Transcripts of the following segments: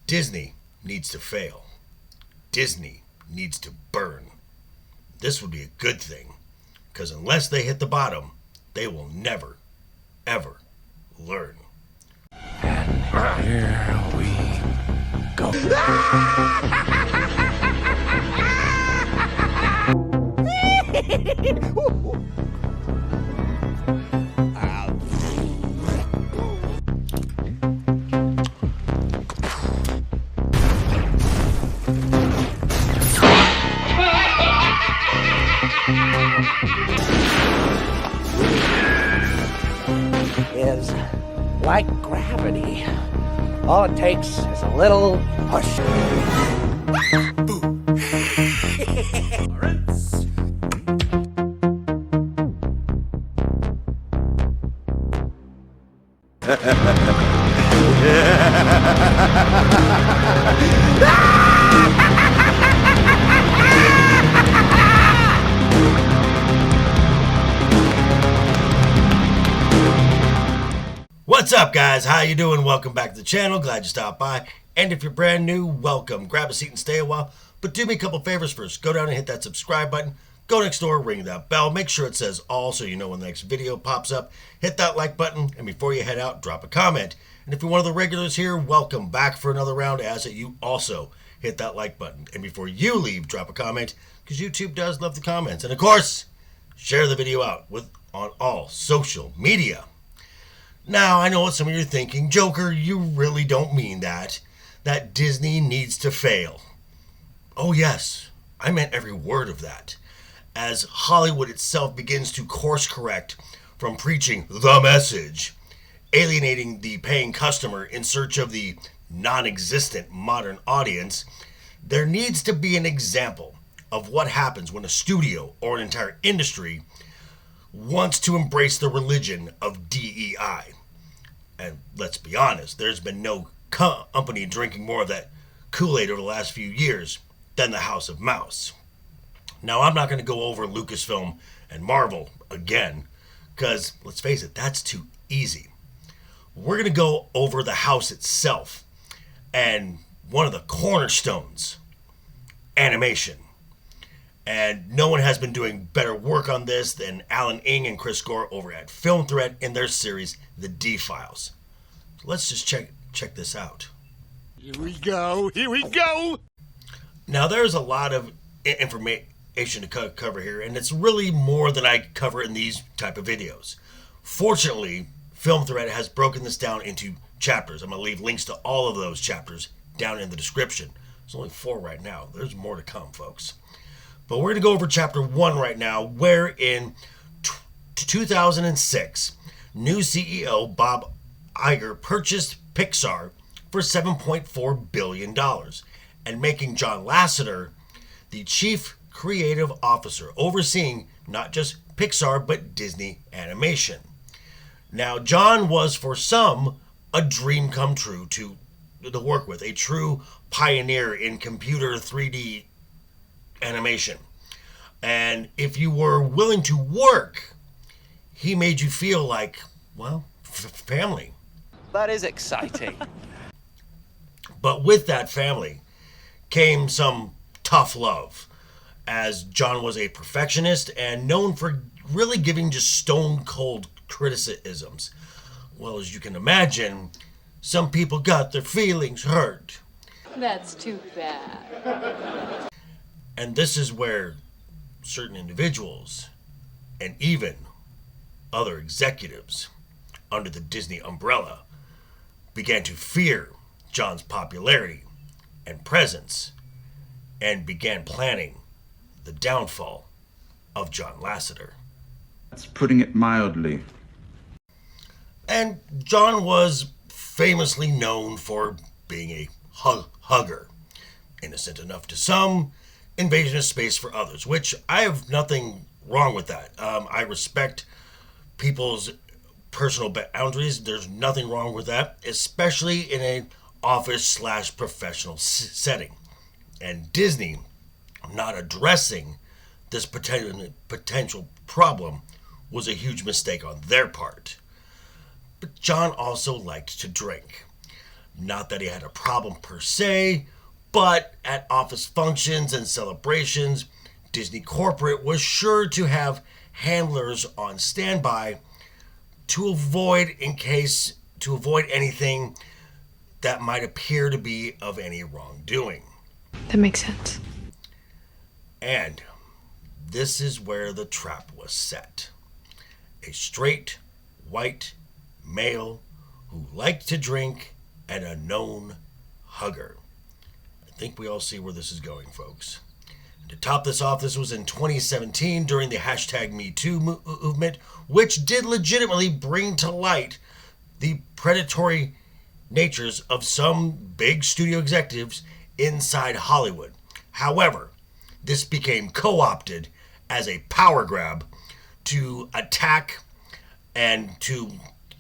Disney needs to fail. Disney needs to burn. This would be a good thing, because unless they hit the bottom, they will never, ever learn. And here we go. Is like gravity. All it takes is a little push. What's up, guys? How you doing? Welcome back to the channel. Glad you stopped by. And if you're brand new, welcome. Grab a seat and stay a while. But do me a couple favors first. Go down and hit that subscribe button. Go next door, ring that bell. Make sure it says all so you know when the next video pops up. Hit that like button. And before you head out, drop a comment. And if you're one of the regulars here, welcome back for another round. As that you also hit that like button. And before you leave, drop a comment, because YouTube does love the comments. And of course, share the video out on all social media. Now, I know what some of you are thinking. Joker, you really don't mean that Disney needs to fail. Oh yes, I meant every word of that. As Hollywood itself begins to course correct from preaching the message, alienating the paying customer in search of the non-existent modern audience, there needs to be an example of what happens when a studio or an entire industry wants to embrace the religion of DEI. And let's be honest, there's been no company drinking more of that Kool-Aid over the last few years than the House of Mouse. Now, I'm not going to go over Lucasfilm and Marvel again, because let's face it, that's too easy. We're going to go over the house itself and one of the cornerstones, animation. And no one has been doing better work on this than Alan Ng and Chris Gore over at Film Threat in their series, The D-Files. So let's just check this out. Here we go. Now, there's a lot of information to cover here, and it's really more than I cover in these type of videos. Fortunately, Film Threat has broken this down into chapters. I'm going to leave links to all of those chapters down in the description. There's only 4 right now. There's more to come, folks. But we're going to go over chapter 1 right now, where in 2006, new CEO Bob Iger purchased Pixar for $7.4 billion and making John Lasseter the chief creative officer, overseeing not just Pixar but Disney animation. Now, John was for some a dream come true to work with, a true pioneer in computer 3D animation. And if you were willing to work, he made you feel like, well, family. That is exciting. But with that family came some tough love, as John was a perfectionist and known for really giving just stone cold criticisms. Well, as you can imagine, some people got their feelings hurt. That's too bad. And this is where certain individuals and even other executives under the Disney umbrella began to fear John's popularity and presence and began planning the downfall of John Lasseter. That's putting it mildly. And John was famously known for being a hugger. Innocent enough to some, invasion of space for others, which I have nothing wrong with that. I respect people's personal boundaries. There's nothing wrong with that, especially in an office/professional setting. And Disney not addressing this potential problem was a huge mistake on their part. But John also liked to drink. Not that he had a problem per se, but at office functions and celebrations, Disney Corporate was sure to have handlers on standby to avoid anything that might appear to be of any wrongdoing. That makes sense. And this is where the trap was set. A straight, white male who liked to drink and a known hugger. I think we all see where this is going, folks. To top this off, this was in 2017 during the hashtag #MeToo movement, which did legitimately bring to light the predatory natures of some big studio executives inside Hollywood. However, this became co-opted as a power grab to attack and to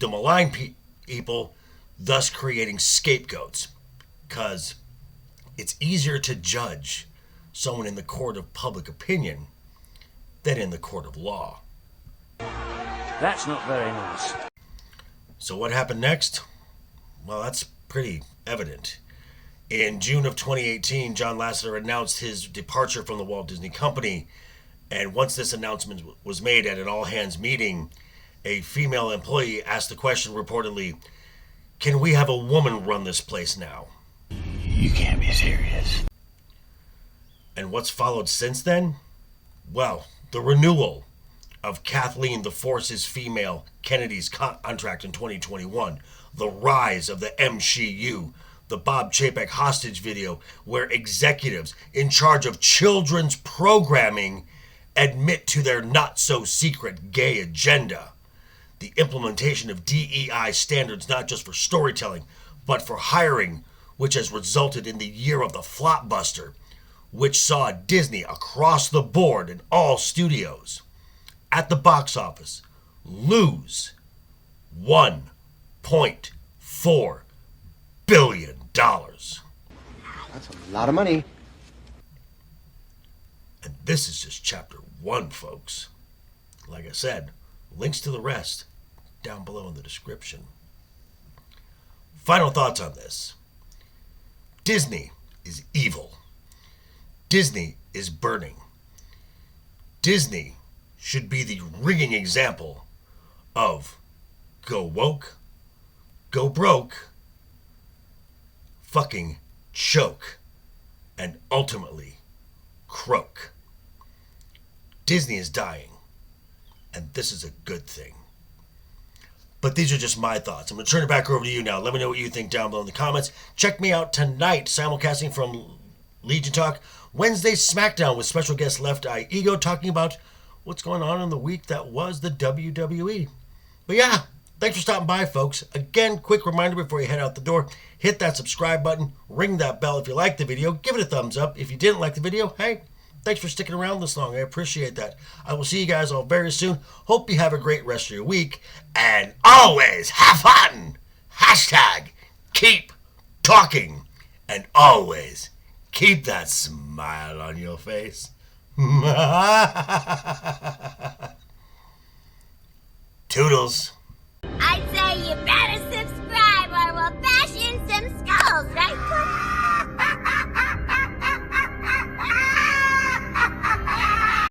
malign people, thus creating scapegoats. Because it's easier to judge someone in the court of public opinion than in the court of law. That's not very nice. So what happened next? Well, that's pretty evident. In June of 2018, John Lasseter announced his departure from the Walt Disney Company. And once this announcement was made at an all-hands meeting, a female employee asked the question reportedly, "Can we have a woman run this place now?" You can't be serious. And what's followed since then? Well, the renewal of Kathleen the Force's female Kennedy's contract in 2021, the rise of the MCU, the Bob Chapek hostage video where executives in charge of children's programming admit to their not-so-secret gay agenda, the implementation of DEI standards not just for storytelling, but for hiring, which has resulted in the year of the flopbuster, which saw Disney across the board in all studios at the box office lose $1.4 billion. That's a lot of money. And this is just chapter 1, folks. Like I said, links to the rest down below in the description. Final thoughts on this. Disney is evil. Disney is burning. Disney should be the ringing example of go woke, go broke, fucking choke, and ultimately croak. Disney is dying, and this is a good thing. But these are just my thoughts. I'm going to turn it back over to you now. Let me know what you think down below in the comments. Check me out tonight, simulcasting from Legion Talk, Wednesday SmackDown with special guest Left Eye Ego talking about what's going on in the week that was the WWE. But yeah, thanks for stopping by, folks. Again, quick reminder before you head out the door, hit that subscribe button, ring that bell if you liked the video, give it a thumbs up. If you didn't like the video, hey, thanks for sticking around this long. I appreciate that. I will see you guys all very soon. Hope you have a great rest of your week. And always have fun. Hashtag keep talking. And always keep that smile on your face. Toodles.